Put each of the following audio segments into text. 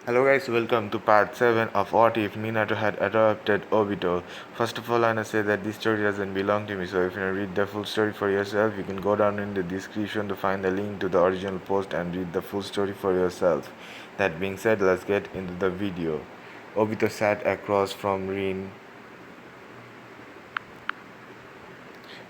Hello guys, welcome to part 7 of What If Minato Had Adopted Obito. First of all, I want to say that this story doesn't belong to me, so if you want to read the full story for yourself, you can go down in the description to find the link to the original post and read the full story for yourself. That being said, let's get into the video. Obito sat across from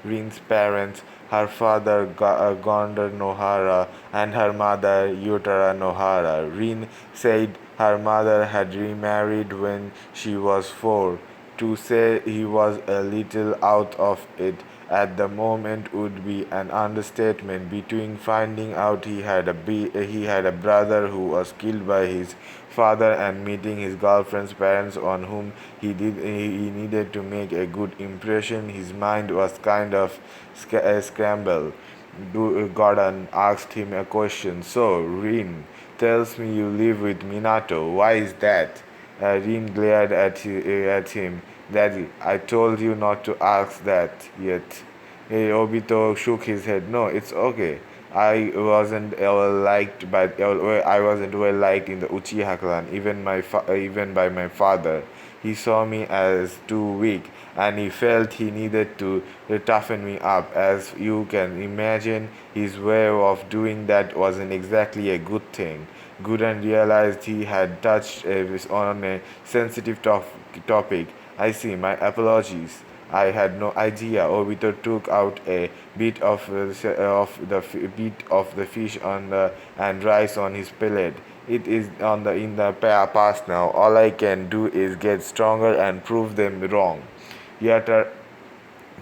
Rin's parents, her father Gondar Nohara and her mother Yutara Nohara. Rin said her mother had remarried when she was 4. To say he was a little out of it at the moment would be an understatement. Between finding out he had a brother who was killed by his father and meeting his girlfriend's parents on whom he needed to make a good impression, his mind was kind of scrambled. Gordon asked him a question. So, Rin tells me you live with Minato. Why is that? Rin glared at him. Daddy, I told you not to ask that yet. Obito shook his head. No, it's okay. I wasn't well liked in the Uchiha clan, even by my father. He saw me as too weak, and he felt he needed to toughen me up. As you can imagine, his way of doing that wasn't exactly a good thing. Gooden realized he had touched on a sensitive topic. I see. My apologies. I had no idea. Obito took out a bit of the fish on the and rice on his plate. It is on the in the past now. All I can do is get stronger and prove them wrong. Yet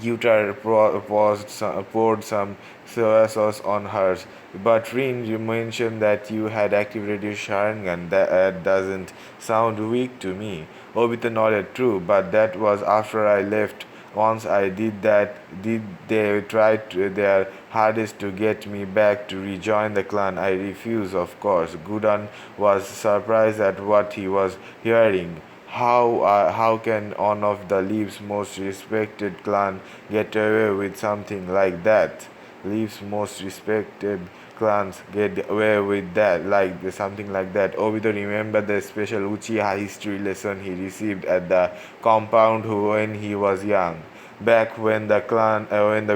Utah poured some soy sauce on hers. But Rin, you mentioned that you had activated Sharingan. That doesn't sound weak to me. Obito nodded. True, but that was after I left. Once I did that, did they tried their hardest to get me back to rejoin the clan. I refused, of course. Gudan was surprised at what he was hearing. How can one of the Leaf's most respected clan get away with something like that? Leaf's most respected clans get away with that, like something like that. Obito remembered the special Uchiha history lesson he received at the compound when he was young. Back when the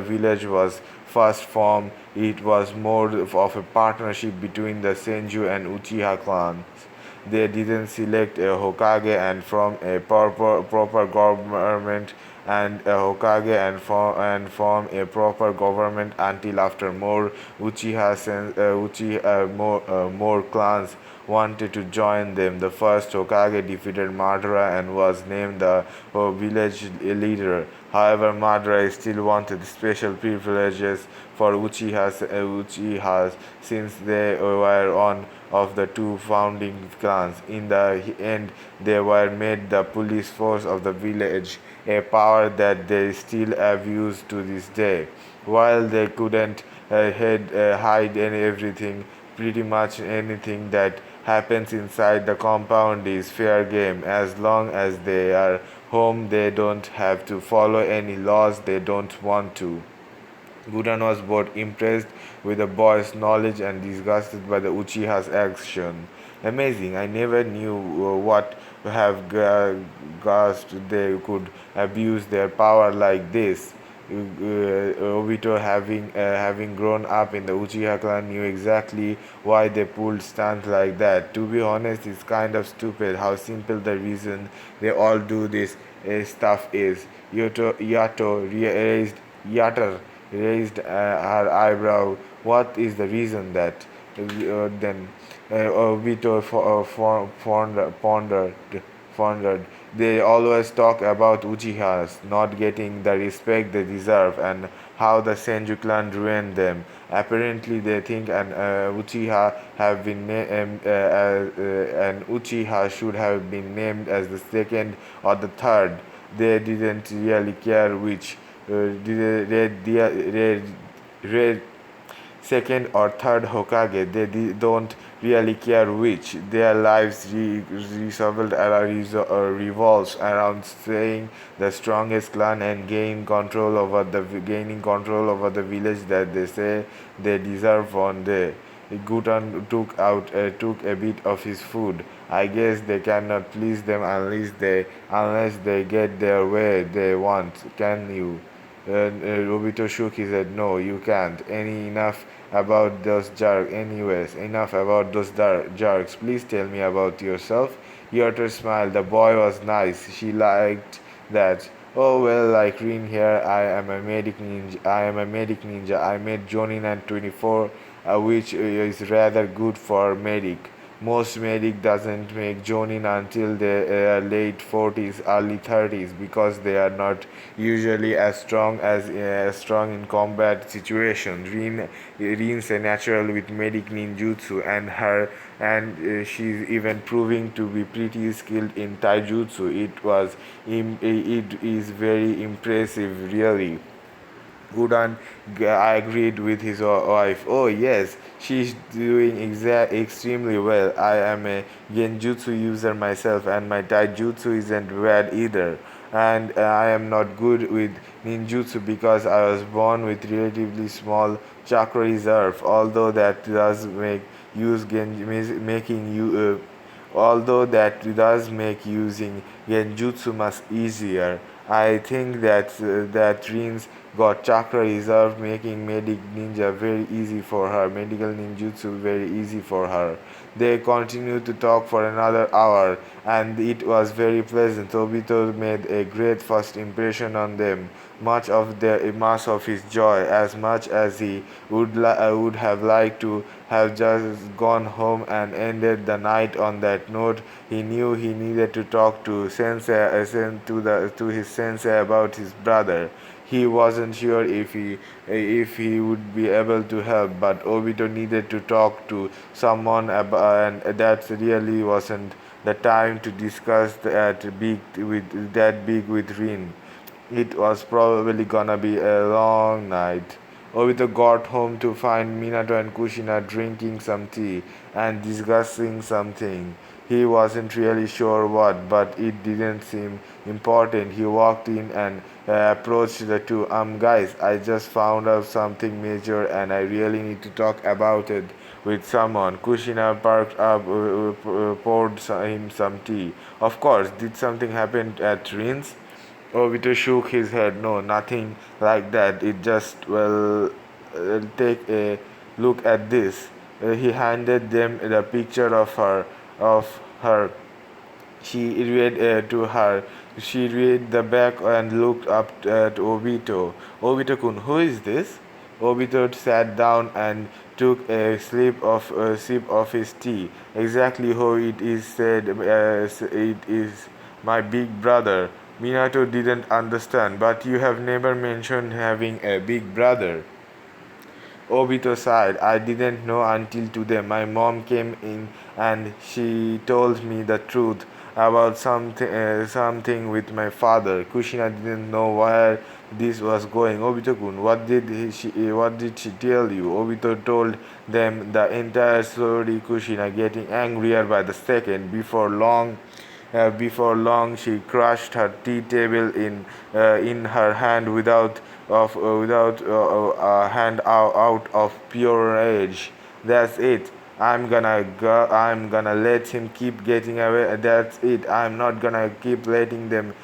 village was first formed, it was more of a partnership between the Senju and Uchiha clans. They didn't select a Hokage and from a proper government and a Hokage and form a proper government until after more clans wanted to join them. The first Hokage defeated Madara and was named the village leader. However, Madara still wanted special privileges for Uchihas since they were one of the two founding clans. In the end, they were made the police force of the village, a power that they still abuse to this day. While they couldn't hide everything, pretty much anything that happens inside the compound is fair game. As long as they are home, they don't have to follow any laws they don't want to. Gudan was both impressed with the boy's knowledge and disgusted by the Uchiha's action. Amazing, I never knew what have gasped they could abuse their power like this. Obito, having grown up in the Uchiha clan, knew exactly why they pulled stunts like that. To be honest, it's kind of stupid how simple the reason they all do this stuff is. Yatter raised her eyebrow. What is the reason that? Then Obito pondered. They always talk about Uchihas not getting the respect they deserve and how the Senju clan ruined them. Apparently, they think an Uchiha should have been named as the second or the third. They didn't really care which. Red second or third Hokage, don't really care which. Their lives revolves around staying the strongest clan and gaining control over the village that they say they deserve one day. Gutan took a bit of his food. I guess they cannot please them unless they get their way they want. Can you? Obito shook his head. No, you can't. Enough about those jerks. Anyways, enough about those jerks. Please tell me about yourself. Yotter smiled. The boy was nice. She liked that. Oh well, like Rin here, I am a medic ninja. I am a medic ninja. I made Jonin at 24, which is rather good for medic. Most medic doesn't make Jonin until their late 40s, early 30s because they are not usually as strong in combat situations. Rin's a natural with medic ninjutsu, and she's even proving to be pretty skilled in taijutsu. It is very impressive, really. Gudan agreed with his wife. Oh yes, she's doing extremely well. I am a genjutsu user myself, and my taijutsu isn't bad either. And I am not good with ninjutsu because I was born with relatively small chakra reserve. Although that does make using genjutsu much easier. I think that Rin's got chakra reserve, making medical ninjutsu very easy for her. They continued to talk for another hour, and it was very pleasant. Obito made a great first impression on them. Much of his joy, as much as he would have liked to have just gone home and ended the night on that note. He knew he needed to talk to his sensei about his brother. He wasn't sure if he would be able to help, but Obito needed to talk to someone and that really wasn't the time to discuss that big with Rin. It was probably gonna be a long night. Obito got home to find Minato and Kushina drinking some tea and discussing something. He wasn't really sure what, but it didn't seem important. He walked in and approached the two. Guys, I just found out something major and I really need to talk about it with someone. Kushina perked up, poured him some tea. Of course, did something happen at Rin's? Obito shook his head. No, nothing like that. It just, well, take a look at this. He handed them the picture of her. She read to her. She read the back and looked up at Obito. Obito-kun, who is this? Obito sat down and took a sip of his tea. Exactly how it is said. It is my big brother. Minato didn't understand, but you have never mentioned having a big brother. Obito sighed. I didn't know until today. My mom came in and she told me the truth about something with my father. Kushina didn't know where this was going. Obito-kun, what did she tell you? Obito told them the entire story. Kushina getting angrier by the second. Before long, she crushed her tea table in her hand without a hand out of pure rage. That's it. I'm gonna let him keep getting away. That's it. I'm not gonna keep letting him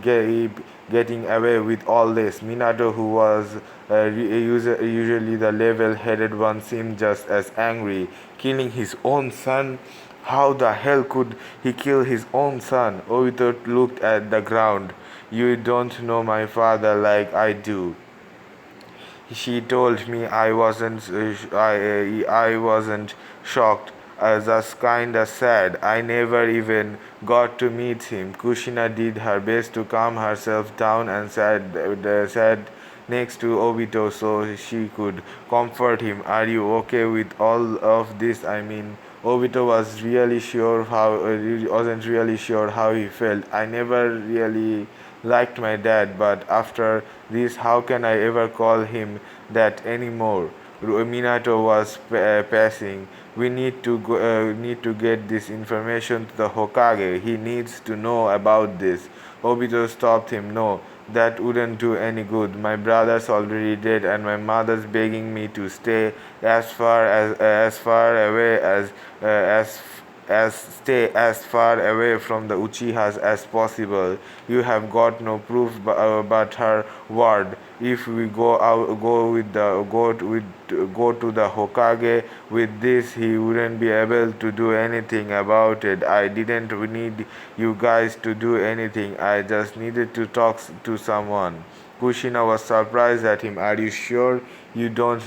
keep getting away with all this. Minato, who was usually the level-headed one, seemed just as angry. Killing his own son. How the hell could he kill his own son? Obito looked at the ground. You don't know my father like I do. She told me I wasn't shocked. Just kinda sad. I never even got to meet him. Kushina did her best to calm herself down and sat next to Obito so she could comfort him. Are you okay with all of this? I mean, Obito wasn't really sure how he felt. I never really liked my dad, but after this, how can I ever call him that anymore? Minato was passing. We need to get this information to the Hokage. He needs to know about this. Obito stopped him. No, That wouldn't do any good. My brother's already dead, and my mother's begging me to stay as far away as stay as far away from the Uchihas as possible. You have got no proof but her word. If we go to the Hokage with this, he wouldn't be able to do anything about it. I didn't need you guys to do anything. I just needed to talk to someone. Kushina was surprised at him. Are you sure you don't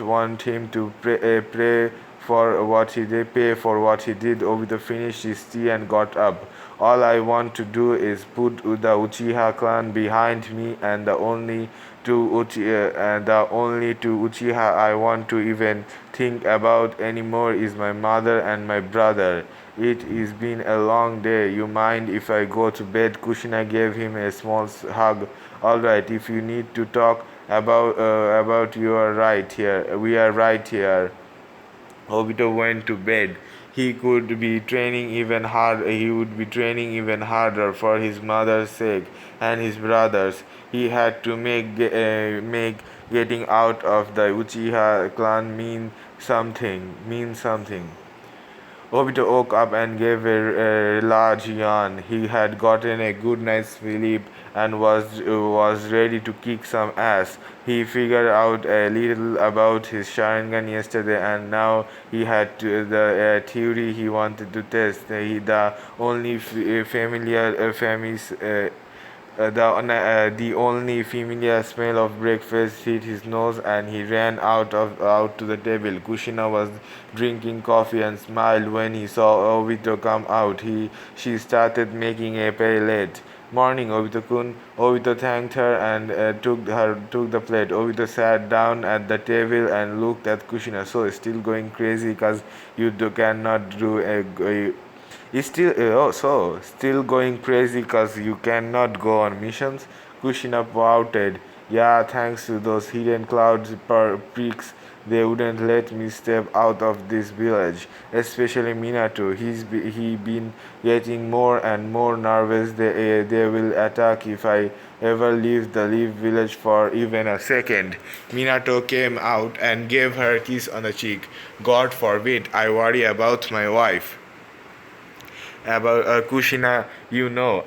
want him to pray for what he did, pay for what he did? Obito finished his tea and got up. All I want to do is put the Uchiha clan behind me, and the only two Uchiha I want to even think about anymore is my mother and my brother. It has been a long day. You mind if I go to bed? Kushina gave him a small hug. All right, if you need to talk about you are right here. We are right here. Obito went to bed. He would be training even harder for his mother's sake and his brothers. He had to make getting out of the Uchiha clan mean something. Obito woke up and gave a large yawn. He had gotten a good night's sleep and was ready to kick some ass. He figured out a little about his Sharingan yesterday, and now he had the theory he wanted to test. The only familiar famous the only familiar smell of breakfast hit his nose, and he ran out to the table. Kushina was drinking coffee and smiled when he saw Obito come out. She started making a pellet. Morning, Obito-kun. Obito thanked her and took the plate. Obito sat down at the table and looked at Kushina. So, still going crazy because cannot do a still going crazy cause you cannot go on missions? Kushina pouted. Yeah, thanks to those hidden clouds pricks, they wouldn't let me step out of this village. Especially Minato. He been getting more and more nervous. They will attack if I ever leave the village for even a second. Minato came out and gave her a kiss on the cheek. God forbid I worry about my wife. About Kushina,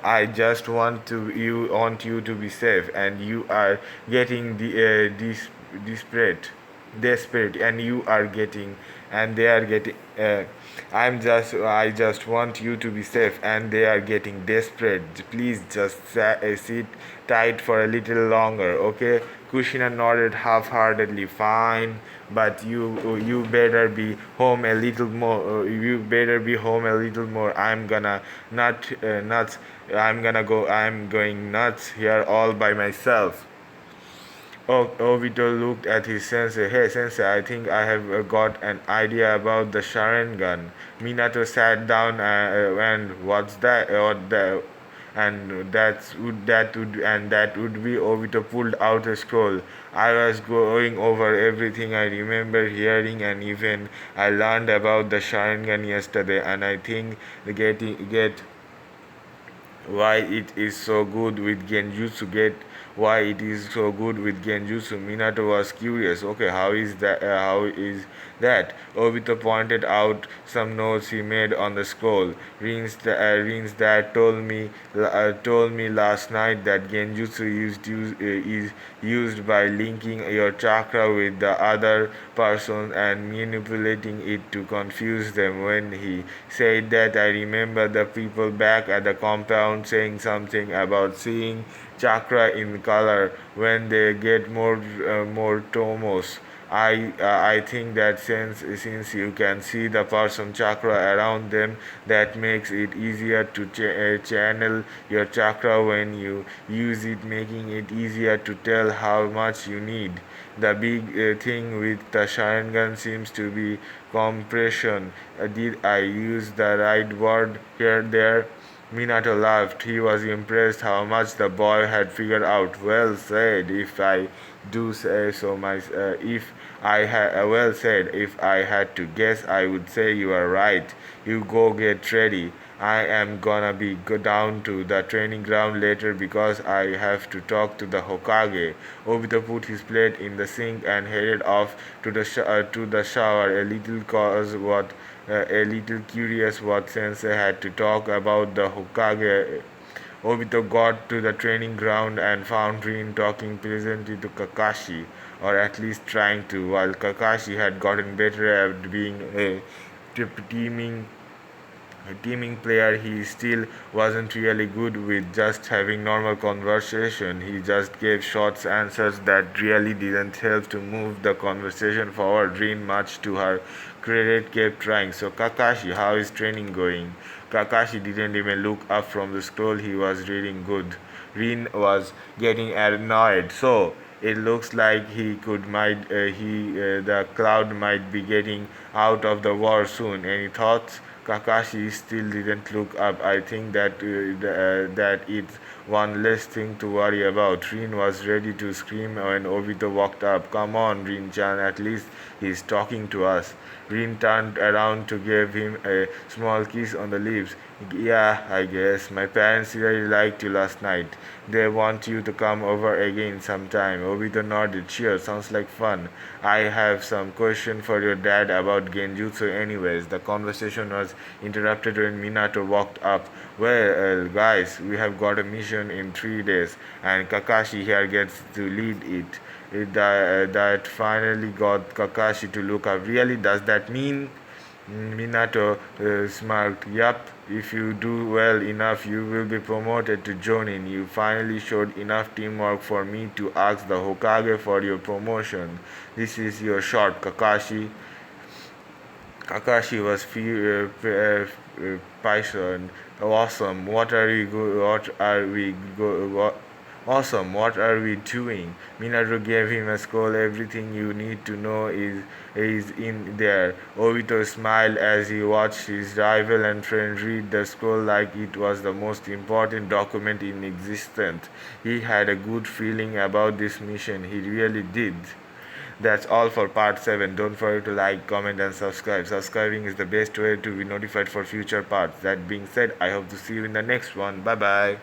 I just want you to be safe, and you are getting desperate, and you are getting, and they are getting. I just want you to be safe, and they are getting desperate. Please just sit tight for a little longer, okay? Kushina nodded half-heartedly. Fine, but you better be home a little more. You better be home a little more. I'm gonna not nuts. I'm going nuts here all by myself. Obito looked at his sensei. Hey sensei, I think I have got an idea about the Sharingan. Minato sat down and what's that? That would be. Obito pulled out a scroll. I was going over everything I remember hearing, and even I learned about the Sharingan yesterday, and I think get why it is so good with Genjutsu. Get why it is so good with Genjutsu. Minato was curious. Okay, how is that? Obito pointed out some notes he made on the scroll. Rins that told me last night that Genjutsu is used by linking your chakra with the other person and manipulating it to confuse them. When he said that, I remember the people back at the compound saying something about seeing chakra in color when they get more tomos. I think that since you can see the person chakra around them, that makes it easier to channel your chakra when you use it, making it easier to tell how much you need. The big thing with the Sharingan seems to be compression. Did I use the right word here? There? Minato laughed. He was impressed how much the boy had figured out. Well said, if I do say so myself. If Well said. If I had to guess, I would say you are right. You go get ready. I am gonna be go down to the training ground later because I have to talk to the Hokage. Obito put his plate in the sink and headed off to the shower. A little curious what Sensei had to talk about the Hokage. Obito got to the training ground and found Rin talking pleasantly to Kakashi, or at least trying to, while Kakashi had gotten better at being a teaming teaming player. He still wasn't really good with just having normal conversation. He just gave short answers that really didn't help to move the conversation forward. Rin, much to her credit, kept trying. So Kakashi, how is training going? Kakashi didn't even look up from the scroll he was reading. Good. Rin was getting annoyed. So it looks like the cloud might be getting out of the war soon. Any thoughts? Kakashi still didn't look up. I think that it's one less thing to worry about. Rin was ready to scream when Obito walked up. Come on, Rin-chan, at least he's talking to us. Rin turned around to give him a small kiss on the lips. Yeah, I guess. My parents really liked you last night. They want you to come over again sometime. Obito nodded. Sure, sounds like fun. I have some question for your dad about genjutsu anyways. The conversation was interrupted when Minato walked up. Well, guys, we have got a mission in 3 days, and Kakashi here gets to lead it. That finally got Kakashi to look up. Really, does that mean? Minato smirked. Yup, if you do well enough, you will be promoted to Jonin. You finally showed enough teamwork for me to ask the Hokage for your promotion. This is your shot, Kakashi. Kakashi was Python. Awesome. Awesome. What are we doing? Minato gave him a scroll. Everything you need to know is in there. Obito smiled as he watched his rival and friend read the scroll like it was the most important document in existence. He had a good feeling about this mission. He really did. That's all for part 7. Don't forget to like, comment, and subscribe. Subscribing is the best way to be notified for future parts. That being said, I hope to see you in the next one. Bye bye.